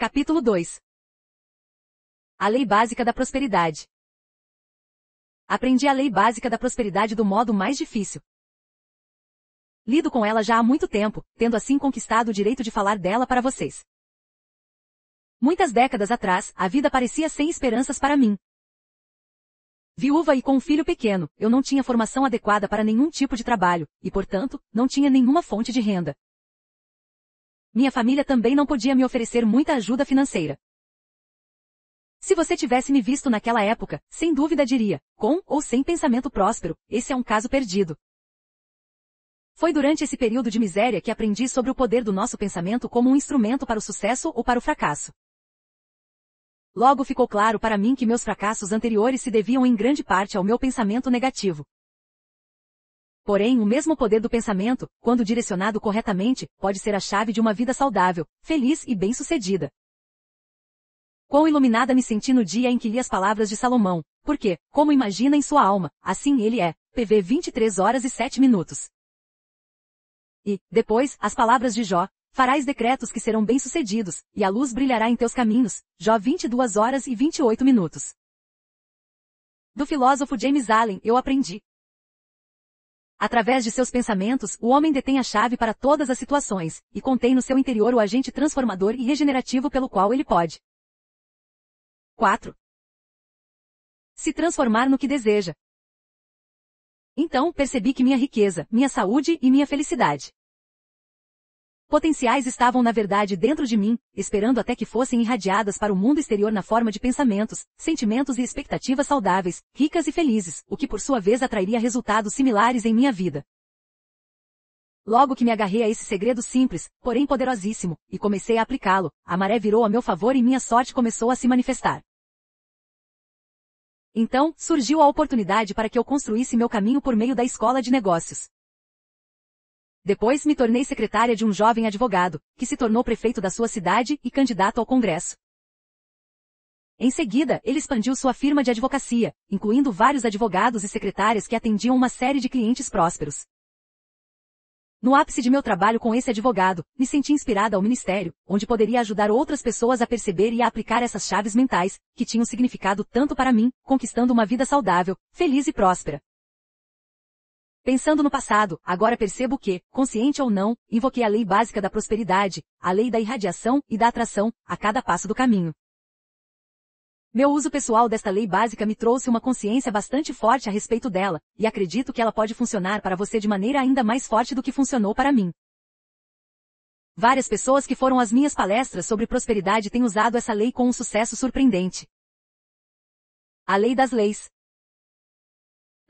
Capítulo 2. A Lei Básica da Prosperidade. Aprendi a Lei Básica da Prosperidade do modo mais difícil. Lido com ela já há muito tempo, tendo assim conquistado o direito de falar dela para vocês. Muitas décadas atrás, a vida parecia sem esperanças para mim. Viúva e com um filho pequeno, eu não tinha formação adequada para nenhum tipo de trabalho, e portanto, não tinha nenhuma fonte de renda. Minha família também não podia me oferecer muita ajuda financeira. Se você tivesse me visto naquela época, sem dúvida diria, com ou sem pensamento próspero, esse é um caso perdido. Foi durante esse período de miséria que aprendi sobre o poder do nosso pensamento como um instrumento para o sucesso ou para o fracasso. Logo ficou claro para mim que meus fracassos anteriores se deviam em grande parte ao meu pensamento negativo. Porém, o mesmo poder do pensamento, quando direcionado corretamente, pode ser a chave de uma vida saudável, feliz e bem-sucedida. Quão iluminada me senti no dia em que li as palavras de Salomão, porque, como imagina em sua alma, assim ele é. PV 23h07. E, depois, as palavras de Jó, farás decretos que serão bem-sucedidos, e a luz brilhará em teus caminhos. Jó 22h28. Do filósofo James Allen, eu aprendi. Através de seus pensamentos, o homem detém a chave para todas as situações, e contém no seu interior o agente transformador e regenerativo pelo qual ele pode. 4. Se transformar no que deseja. Então, percebi que minha riqueza, minha saúde e minha felicidade potenciais estavam na verdade dentro de mim, esperando até que fossem irradiadas para o mundo exterior na forma de pensamentos, sentimentos e expectativas saudáveis, ricas e felizes, o que por sua vez atrairia resultados similares em minha vida. Logo que me agarrei a esse segredo simples, porém poderosíssimo, e comecei a aplicá-lo, a maré virou a meu favor e minha sorte começou a se manifestar. Então, surgiu a oportunidade para que eu construísse meu caminho por meio da escola de negócios. Depois me tornei secretária de um jovem advogado, que se tornou prefeito da sua cidade e candidato ao Congresso. Em seguida, ele expandiu sua firma de advocacia, incluindo vários advogados e secretárias que atendiam uma série de clientes prósperos. No ápice de meu trabalho com esse advogado, me senti inspirada ao ministério, onde poderia ajudar outras pessoas a perceber e a aplicar essas chaves mentais, que tinham significado tanto para mim, conquistando uma vida saudável, feliz e próspera. Pensando no passado, agora percebo que, consciente ou não, invoquei a lei básica da prosperidade, a lei da irradiação e da atração, a cada passo do caminho. Meu uso pessoal desta lei básica me trouxe uma consciência bastante forte a respeito dela, e acredito que ela pode funcionar para você de maneira ainda mais forte do que funcionou para mim. Várias pessoas que foram às minhas palestras sobre prosperidade têm usado essa lei com um sucesso surpreendente. A lei das leis.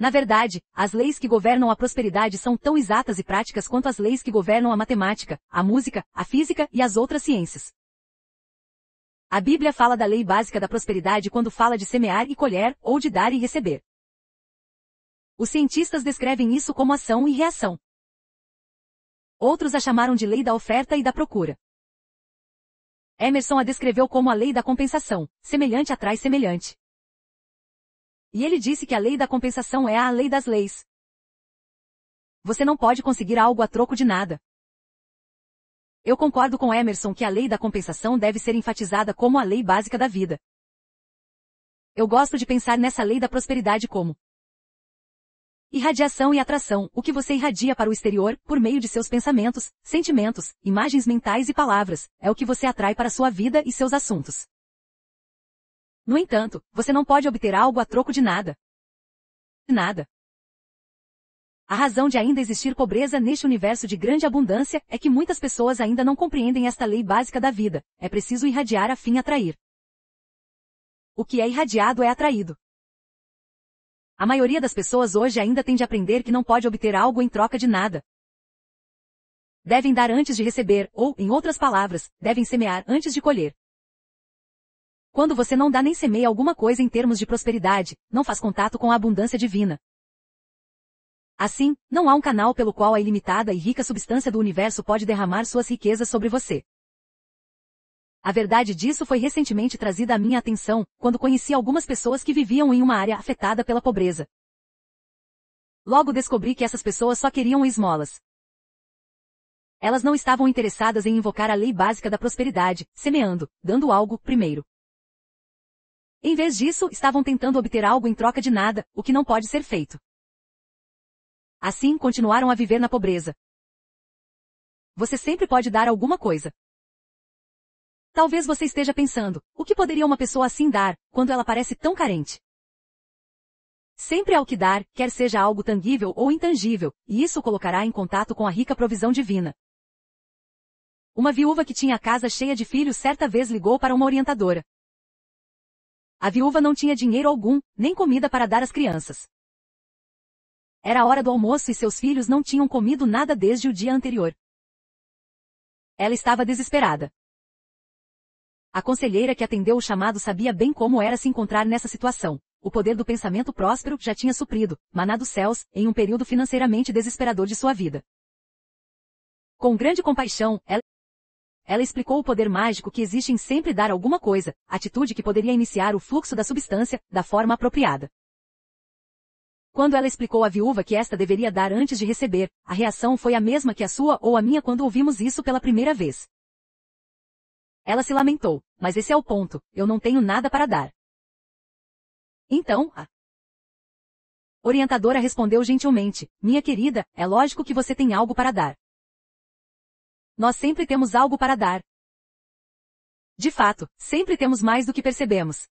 Na verdade, as leis que governam a prosperidade são tão exatas e práticas quanto as leis que governam a matemática, a música, a física e as outras ciências. A Bíblia fala da lei básica da prosperidade quando fala de semear e colher, ou de dar e receber. Os cientistas descrevem isso como ação e reação. Outros a chamaram de lei da oferta e da procura. Emerson a descreveu como a lei da compensação, semelhante atrai semelhante. E ele disse que a lei da compensação é a lei das leis. Você não pode conseguir algo a troco de nada. Eu concordo com Emerson que a lei da compensação deve ser enfatizada como a lei básica da vida. Eu gosto de pensar nessa lei da prosperidade como irradiação e atração, o que você irradia para o exterior, por meio de seus pensamentos, sentimentos, imagens mentais e palavras, é o que você atrai para sua vida e seus assuntos. No entanto, você não pode obter algo a troco de nada. Nada. A razão de ainda existir pobreza neste universo de grande abundância é que muitas pessoas ainda não compreendem esta lei básica da vida. É preciso irradiar a fim atrair. O que é irradiado é atraído. A maioria das pessoas hoje ainda tem de aprender que não pode obter algo em troca de nada. Devem dar antes de receber, ou, em outras palavras, devem semear antes de colher. Quando você não dá nem semeia alguma coisa em termos de prosperidade, não faz contato com a abundância divina. Assim, não há um canal pelo qual a ilimitada e rica substância do universo pode derramar suas riquezas sobre você. A verdade disso foi recentemente trazida à minha atenção, quando conheci algumas pessoas que viviam em uma área afetada pela pobreza. Logo descobri que essas pessoas só queriam esmolas. Elas não estavam interessadas em invocar a lei básica da prosperidade, semeando, dando algo, primeiro. Em vez disso, estavam tentando obter algo em troca de nada, o que não pode ser feito. Assim, continuaram a viver na pobreza. Você sempre pode dar alguma coisa. Talvez você esteja pensando, o que poderia uma pessoa assim dar, quando ela parece tão carente? Sempre há o que dar, quer seja algo tangível ou intangível, e isso o colocará em contato com a rica provisão divina. Uma viúva que tinha a casa cheia de filhos certa vez ligou para uma orientadora. A viúva não tinha dinheiro algum, nem comida para dar às crianças. Era a hora do almoço e seus filhos não tinham comido nada desde o dia anterior. Ela estava desesperada. A conselheira que atendeu o chamado sabia bem como era se encontrar nessa situação. O poder do pensamento próspero já tinha suprido, maná dos céus, em um período financeiramente desesperador de sua vida. Com grande compaixão, ela explicou o poder mágico que existe em sempre dar alguma coisa, atitude que poderia iniciar o fluxo da substância, da forma apropriada. Quando ela explicou à viúva que esta deveria dar antes de receber, a reação foi a mesma que a sua ou a minha quando ouvimos isso pela primeira vez. Ela se lamentou, mas esse é o ponto, eu não tenho nada para dar. Então, a orientadora respondeu gentilmente, minha querida, é lógico que você tem algo para dar. Nós sempre temos algo para dar. De fato, sempre temos mais do que percebemos.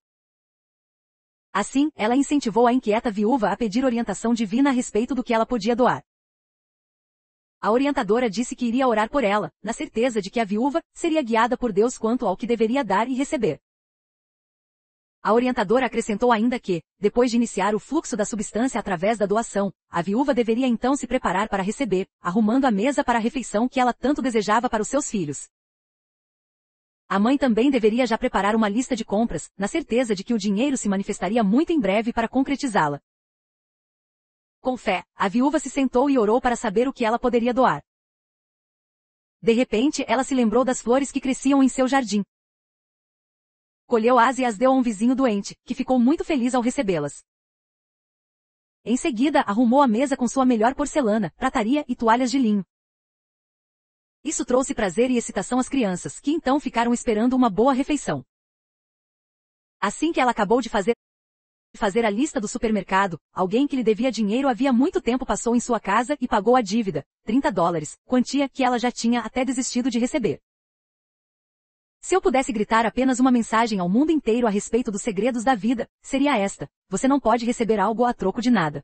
Assim, ela incentivou a inquieta viúva a pedir orientação divina a respeito do que ela podia doar. A orientadora disse que iria orar por ela, na certeza de que a viúva seria guiada por Deus quanto ao que deveria dar e receber. A orientadora acrescentou ainda que, depois de iniciar o fluxo da substância através da doação, a viúva deveria então se preparar para receber, arrumando a mesa para a refeição que ela tanto desejava para os seus filhos. A mãe também deveria já preparar uma lista de compras, na certeza de que o dinheiro se manifestaria muito em breve para concretizá-la. Com fé, a viúva se sentou e orou para saber o que ela poderia doar. De repente, ela se lembrou das flores que cresciam em seu jardim. Colheu-as e as deu a um vizinho doente, que ficou muito feliz ao recebê-las. Em seguida, arrumou a mesa com sua melhor porcelana, prataria e toalhas de linho. Isso trouxe prazer e excitação às crianças, que então ficaram esperando uma boa refeição. Assim que ela acabou de fazer a lista do supermercado, alguém que lhe devia dinheiro havia muito tempo passou em sua casa e pagou a dívida, $30, quantia que ela já tinha até desistido de receber. Se eu pudesse gritar apenas uma mensagem ao mundo inteiro a respeito dos segredos da vida, seria esta: você não pode receber algo a troco de nada.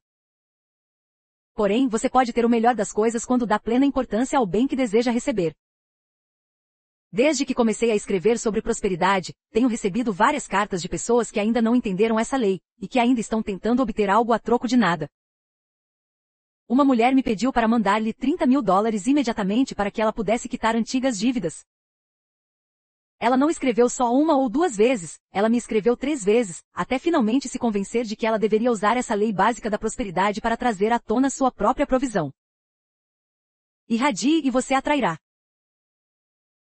Porém, você pode ter o melhor das coisas quando dá plena importância ao bem que deseja receber. Desde que comecei a escrever sobre prosperidade, tenho recebido várias cartas de pessoas que ainda não entenderam essa lei, e que ainda estão tentando obter algo a troco de nada. Uma mulher me pediu para mandar-lhe $30 mil imediatamente para que ela pudesse quitar antigas dívidas. Ela não escreveu só uma ou duas vezes, ela me escreveu 3 vezes, até finalmente se convencer de que ela deveria usar essa lei básica da prosperidade para trazer à tona sua própria provisão. Irradie e você atrairá.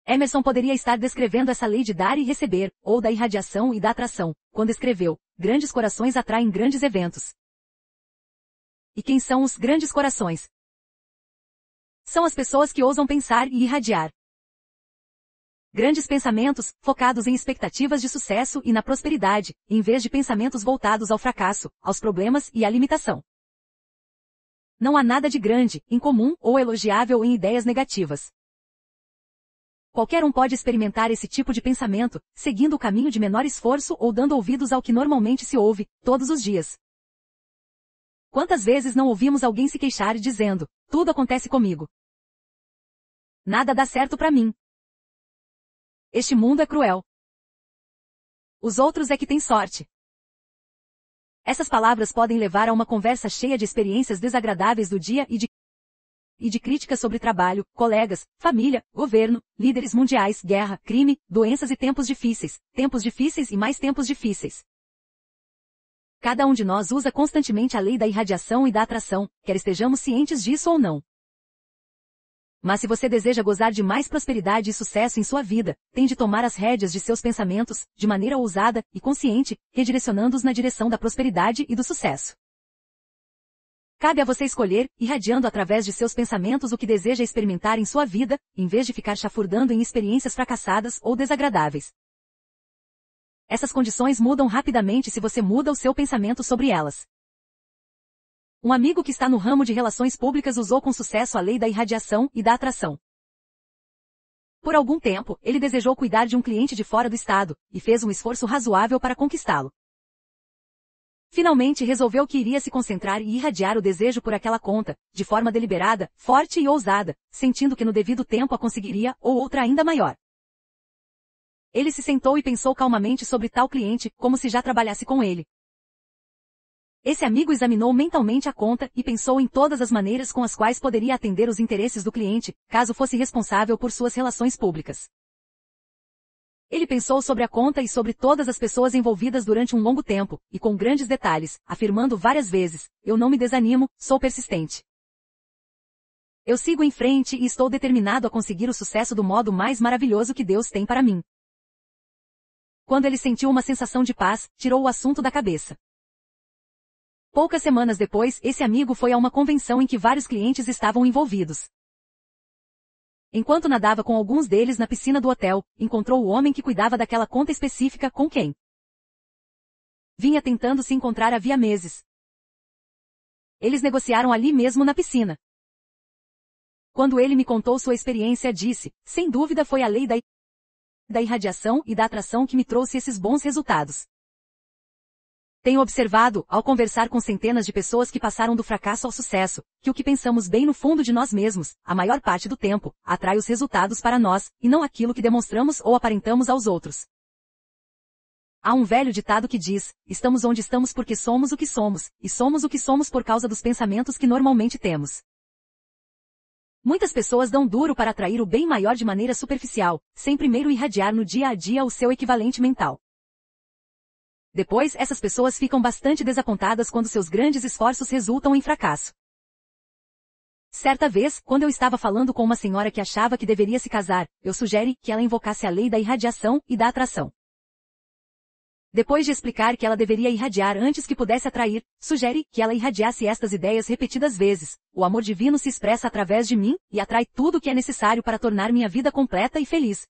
Emerson poderia estar descrevendo essa lei de dar e receber, ou da irradiação e da atração, quando escreveu: grandes corações atraem grandes eventos. E quem são os grandes corações? São as pessoas que ousam pensar e irradiar. Grandes pensamentos, focados em expectativas de sucesso e na prosperidade, em vez de pensamentos voltados ao fracasso, aos problemas e à limitação. Não há nada de grande, incomum ou elogiável em ideias negativas. Qualquer um pode experimentar esse tipo de pensamento, seguindo o caminho de menor esforço ou dando ouvidos ao que normalmente se ouve, todos os dias. Quantas vezes não ouvimos alguém se queixar dizendo: tudo acontece comigo. Nada dá certo para mim. Este mundo é cruel. Os outros é que têm sorte. Essas palavras podem levar a uma conversa cheia de experiências desagradáveis do dia e de críticas sobre trabalho, colegas, família, governo, líderes mundiais, guerra, crime, doenças e tempos difíceis e mais tempos difíceis. Cada um de nós usa constantemente a lei da irradiação e da atração, quer estejamos cientes disso ou não. Mas se você deseja gozar de mais prosperidade e sucesso em sua vida, tem de tomar as rédeas de seus pensamentos, de maneira ousada e consciente, redirecionando-os na direção da prosperidade e do sucesso. Cabe a você escolher, irradiando através de seus pensamentos o que deseja experimentar em sua vida, em vez de ficar chafurdando em experiências fracassadas ou desagradáveis. Essas condições mudam rapidamente se você muda o seu pensamento sobre elas. Um amigo que está no ramo de relações públicas usou com sucesso a lei da irradiação e da atração. Por algum tempo, ele desejou cuidar de um cliente de fora do estado, e fez um esforço razoável para conquistá-lo. Finalmente resolveu que iria se concentrar e irradiar o desejo por aquela conta, de forma deliberada, forte e ousada, sentindo que no devido tempo a conseguiria, ou outra ainda maior. Ele se sentou e pensou calmamente sobre tal cliente, como se já trabalhasse com ele. Esse amigo examinou mentalmente a conta e pensou em todas as maneiras com as quais poderia atender os interesses do cliente, caso fosse responsável por suas relações públicas. Ele pensou sobre a conta e sobre todas as pessoas envolvidas durante um longo tempo, e com grandes detalhes, afirmando várias vezes: eu não me desanimo, sou persistente. Eu sigo em frente e estou determinado a conseguir o sucesso do modo mais maravilhoso que Deus tem para mim. Quando ele sentiu uma sensação de paz, tirou o assunto da cabeça. Poucas semanas depois, esse amigo foi a uma convenção em que vários clientes estavam envolvidos. Enquanto nadava com alguns deles na piscina do hotel, encontrou o homem que cuidava daquela conta específica com quem vinha tentando se encontrar havia meses. Eles negociaram ali mesmo na piscina. Quando ele me contou sua experiência, disse: sem dúvida foi a lei da irradiação e da atração que me trouxe esses bons resultados. Tenho observado, ao conversar com centenas de pessoas que passaram do fracasso ao sucesso, que o que pensamos bem no fundo de nós mesmos, a maior parte do tempo, atrai os resultados para nós, e não aquilo que demonstramos ou aparentamos aos outros. Há um velho ditado que diz: estamos onde estamos porque somos o que somos, e somos o que somos por causa dos pensamentos que normalmente temos. Muitas pessoas dão duro para atrair o bem maior de maneira superficial, sem primeiro irradiar no dia a dia o seu equivalente mental. Depois, essas pessoas ficam bastante desapontadas quando seus grandes esforços resultam em fracasso. Certa vez, quando eu estava falando com uma senhora que achava que deveria se casar, eu sugeri que ela invocasse a lei da irradiação e da atração. Depois de explicar que ela deveria irradiar antes que pudesse atrair, sugere que ela irradiasse estas ideias repetidas vezes: o amor divino se expressa através de mim, e atrai tudo o que é necessário para tornar minha vida completa e feliz.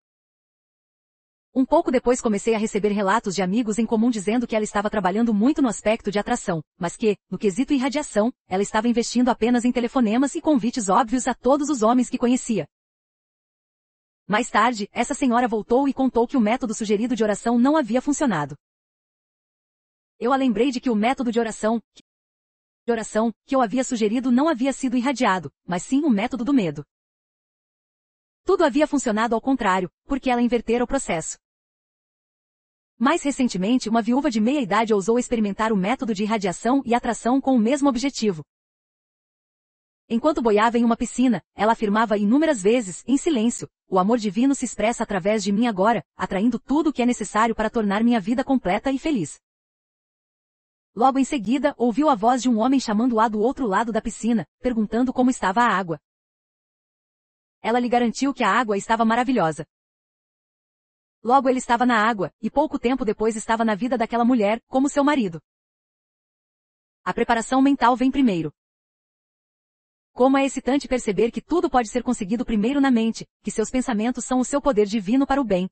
Um pouco depois comecei a receber relatos de amigos em comum dizendo que ela estava trabalhando muito no aspecto de atração, mas que, no quesito irradiação, ela estava investindo apenas em telefonemas e convites óbvios a todos os homens que conhecia. Mais tarde, essa senhora voltou e contou que o método sugerido de oração não havia funcionado. Eu a lembrei de que o método de oração que eu havia sugerido não havia sido irradiado, mas sim o método do medo. Tudo havia funcionado ao contrário, porque ela invertera o processo. Mais recentemente, uma viúva de meia idade ousou experimentar o método de irradiação e atração com o mesmo objetivo. Enquanto boiava em uma piscina, ela afirmava inúmeras vezes, em silêncio: o amor divino se expressa através de mim agora, atraindo tudo o que é necessário para tornar minha vida completa e feliz. Logo em seguida, ouviu a voz de um homem chamando-a do outro lado da piscina, perguntando como estava a água. Ela lhe garantiu que a água estava maravilhosa. Logo ele estava na água, e pouco tempo depois estava na vida daquela mulher, como seu marido. A preparação mental vem primeiro. Como é excitante perceber que tudo pode ser conseguido primeiro na mente, que seus pensamentos são o seu poder divino para o bem.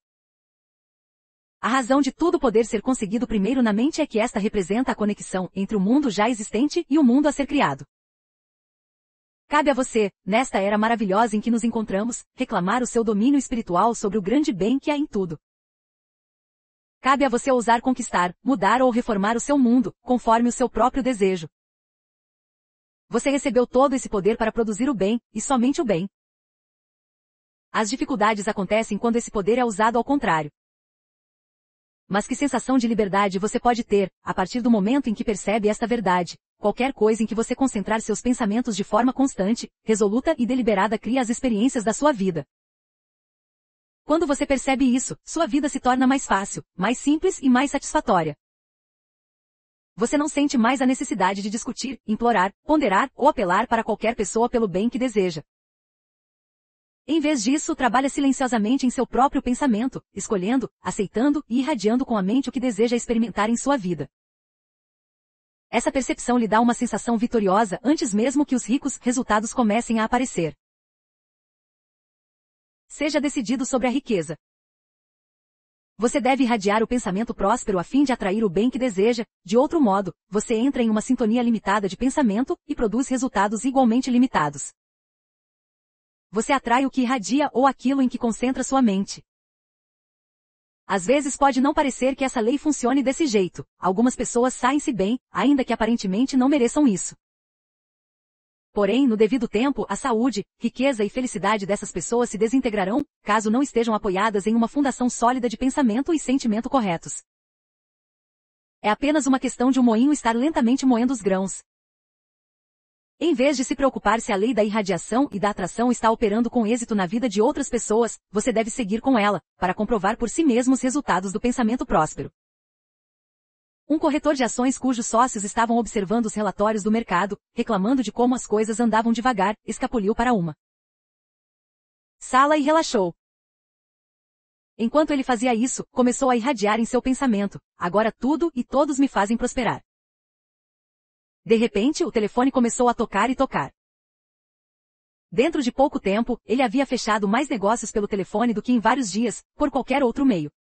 A razão de tudo poder ser conseguido primeiro na mente é que esta representa a conexão entre o mundo já existente e o mundo a ser criado. Cabe a você, nesta era maravilhosa em que nos encontramos, reclamar o seu domínio espiritual sobre o grande bem que há em tudo. Cabe a você ousar conquistar, mudar ou reformar o seu mundo, conforme o seu próprio desejo. Você recebeu todo esse poder para produzir o bem, e somente o bem. As dificuldades acontecem quando esse poder é usado ao contrário. Mas que sensação de liberdade você pode ter, a partir do momento em que percebe esta verdade: qualquer coisa em que você concentrar seus pensamentos de forma constante, resoluta e deliberada cria as experiências da sua vida. Quando você percebe isso, sua vida se torna mais fácil, mais simples e mais satisfatória. Você não sente mais a necessidade de discutir, implorar, ponderar ou apelar para qualquer pessoa pelo bem que deseja. Em vez disso, trabalha silenciosamente em seu próprio pensamento, escolhendo, aceitando e irradiando com a mente o que deseja experimentar em sua vida. Essa percepção lhe dá uma sensação vitoriosa antes mesmo que os ricos resultados comecem a aparecer. Seja decidido sobre a riqueza. Você deve irradiar o pensamento próspero a fim de atrair o bem que deseja, de outro modo, você entra em uma sintonia limitada de pensamento e produz resultados igualmente limitados. Você atrai o que irradia ou aquilo em que concentra sua mente. Às vezes pode não parecer que essa lei funcione desse jeito. Algumas pessoas saem-se bem, ainda que aparentemente não mereçam isso. Porém, no devido tempo, a saúde, riqueza e felicidade dessas pessoas se desintegrarão, caso não estejam apoiadas em uma fundação sólida de pensamento e sentimento corretos. É apenas uma questão de um moinho estar lentamente moendo os grãos. Em vez de se preocupar se a lei da irradiação e da atração está operando com êxito na vida de outras pessoas, você deve seguir com ela, para comprovar por si mesmo os resultados do pensamento próspero. Um corretor de ações cujos sócios estavam observando os relatórios do mercado, reclamando de como as coisas andavam devagar, escapuliu para uma sala e relaxou. Enquanto ele fazia isso, começou a irradiar em seu pensamento: agora tudo e todos me fazem prosperar. De repente, o telefone começou a tocar e tocar. Dentro de pouco tempo, ele havia fechado mais negócios pelo telefone do que em vários dias, por qualquer outro meio.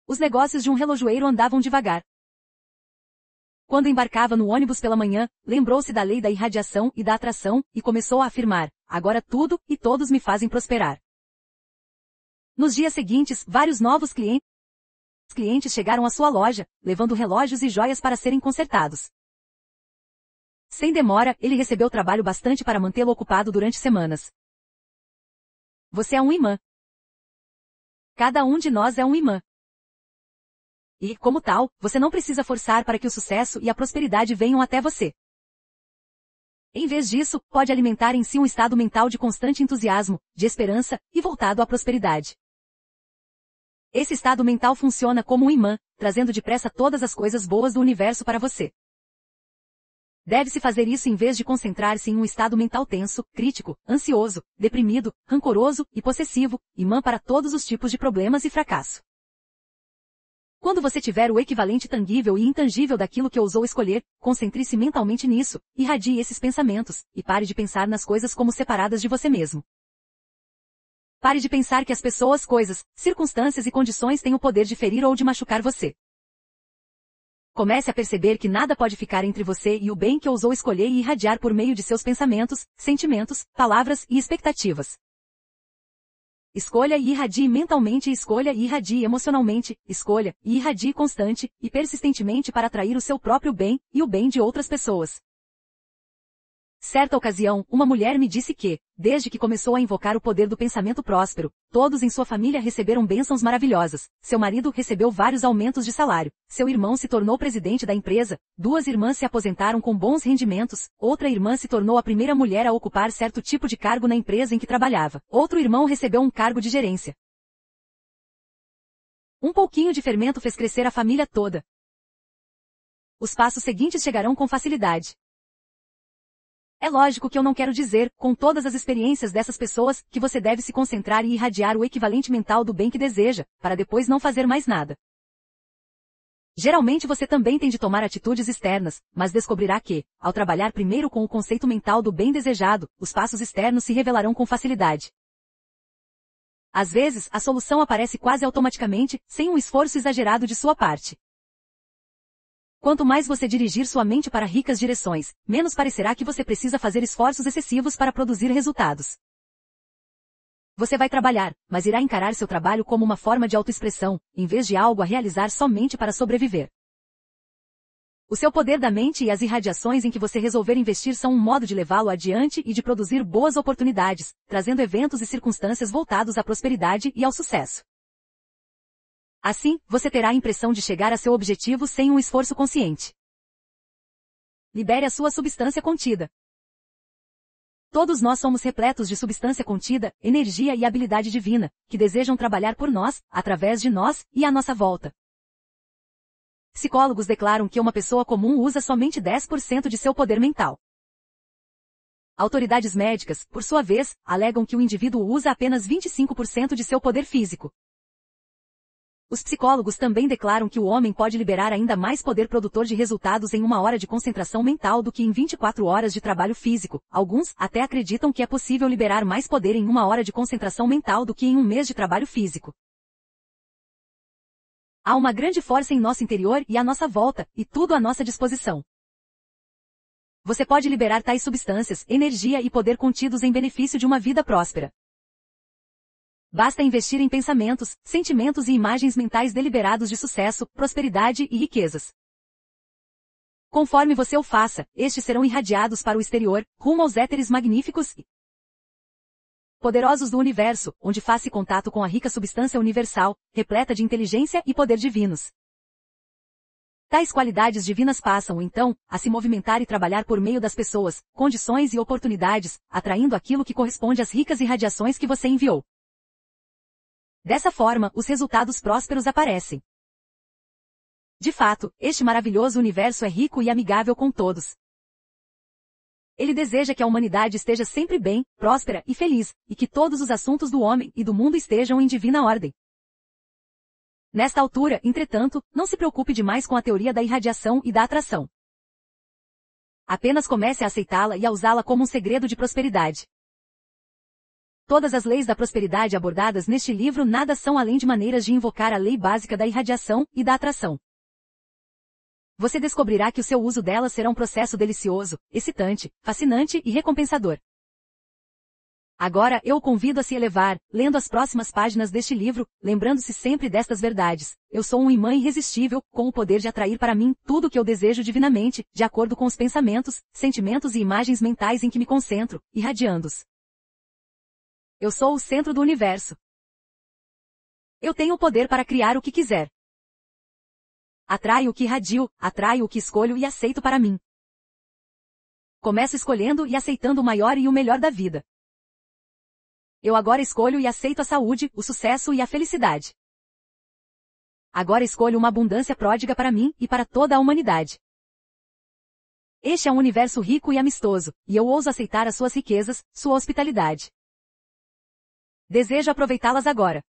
Os negócios de um relojoeiro andavam devagar. Quando embarcava no ônibus pela manhã, lembrou-se da lei da irradiação e da atração, e começou a afirmar: agora tudo e todos me fazem prosperar. Nos dias seguintes, vários novos clientes chegaram à sua loja, levando relógios e joias para serem consertados. Sem demora, ele recebeu trabalho bastante para mantê-lo ocupado durante semanas. Você é um imã. Cada um de nós é um imã. E, como tal, você não precisa forçar para que o sucesso e a prosperidade venham até você. Em vez disso, pode alimentar em si um estado mental de constante entusiasmo, de esperança, e voltado à prosperidade. Esse estado mental funciona como um imã, trazendo depressa todas as coisas boas do universo para você. Deve-se fazer isso em vez de concentrar-se em um estado mental tenso, crítico, ansioso, deprimido, rancoroso e possessivo, imã para todos os tipos de problemas e fracasso. Quando você tiver o equivalente tangível e intangível daquilo que ousou escolher, concentre-se mentalmente nisso, irradie esses pensamentos, e pare de pensar nas coisas como separadas de você mesmo. Pare de pensar que as pessoas, coisas, circunstâncias e condições têm o poder de ferir ou de machucar você. Comece a perceber que nada pode ficar entre você e o bem que ousou escolher e irradiar por meio de seus pensamentos, sentimentos, palavras e expectativas. Escolha e irradie mentalmente, escolha e irradie emocionalmente, escolha e irradie constante e persistentemente para atrair o seu próprio bem e o bem de outras pessoas. Certa ocasião, uma mulher me disse que, desde que começou a invocar o poder do pensamento próspero, todos em sua família receberam bênçãos maravilhosas. Seu marido recebeu vários aumentos de salário, seu irmão se tornou presidente da empresa, 2 irmãs se aposentaram com bons rendimentos, outra irmã se tornou a primeira mulher a ocupar certo tipo de cargo na empresa em que trabalhava, outro irmão recebeu um cargo de gerência. Um pouquinho de fermento fez crescer a família toda. Os passos seguintes chegarão com facilidade. É lógico que eu não quero dizer, com todas as experiências dessas pessoas, que você deve se concentrar e irradiar o equivalente mental do bem que deseja, para depois não fazer mais nada. Geralmente você também tem de tomar atitudes externas, mas descobrirá que, ao trabalhar primeiro com o conceito mental do bem desejado, os passos externos se revelarão com facilidade. Às vezes, a solução aparece quase automaticamente, sem um esforço exagerado de sua parte. Quanto mais você dirigir sua mente para ricas direções, menos parecerá que você precisa fazer esforços excessivos para produzir resultados. Você vai trabalhar, mas irá encarar seu trabalho como uma forma de autoexpressão, em vez de algo a realizar somente para sobreviver. O seu poder da mente e as irradiações em que você resolver investir são um modo de levá-lo adiante e de produzir boas oportunidades, trazendo eventos e circunstâncias voltados à prosperidade e ao sucesso. Assim, você terá a impressão de chegar a seu objetivo sem um esforço consciente. Libere a sua substância contida. Todos nós somos repletos de substância contida, energia e habilidade divina, que desejam trabalhar por nós, através de nós e à nossa volta. Psicólogos declaram que uma pessoa comum usa somente 10% de seu poder mental. Autoridades médicas, por sua vez, alegam que o indivíduo usa apenas 25% de seu poder físico. Os psicólogos também declaram que o homem pode liberar ainda mais poder produtor de resultados em 1 hora de concentração mental do que em 24 horas de trabalho físico. Alguns até acreditam que é possível liberar mais poder em 1 hora de concentração mental do que em um mês de trabalho físico. Há uma grande força em nosso interior e à nossa volta, e tudo à nossa disposição. Você pode liberar tais substâncias, energia e poder contidos em benefício de uma vida próspera. Basta investir em pensamentos, sentimentos e imagens mentais deliberados de sucesso, prosperidade e riquezas. Conforme você o faça, estes serão irradiados para o exterior, rumo aos éteres magníficos e poderosos do universo, onde faz contato com a rica substância universal, repleta de inteligência e poder divinos. Tais qualidades divinas passam, então, a se movimentar e trabalhar por meio das pessoas, condições e oportunidades, atraindo aquilo que corresponde às ricas irradiações que você enviou. Dessa forma, os resultados prósperos aparecem. De fato, este maravilhoso universo é rico e amigável com todos. Ele deseja que a humanidade esteja sempre bem, próspera e feliz, e que todos os assuntos do homem e do mundo estejam em divina ordem. Nesta altura, entretanto, não se preocupe demais com a teoria da irradiação e da atração. Apenas comece a aceitá-la e a usá-la como um segredo de prosperidade. Todas as leis da prosperidade abordadas neste livro nada são além de maneiras de invocar a lei básica da irradiação e da atração. Você descobrirá que o seu uso delas será um processo delicioso, excitante, fascinante e recompensador. Agora eu o convido a se elevar, lendo as próximas páginas deste livro, lembrando-se sempre destas verdades. Eu sou um imã irresistível, com o poder de atrair para mim tudo o que eu desejo divinamente, de acordo com os pensamentos, sentimentos e imagens mentais em que me concentro, irradiando-os. Eu sou o centro do universo. Eu tenho o poder para criar o que quiser. Atraio o que irradio, atraio o que escolho e aceito para mim. Começo escolhendo e aceitando o maior e o melhor da vida. Eu agora escolho e aceito a saúde, o sucesso e a felicidade. Agora escolho uma abundância pródiga para mim e para toda a humanidade. Este é um universo rico e amistoso, e eu ouso aceitar as suas riquezas, sua hospitalidade. Desejo aproveitá-las agora.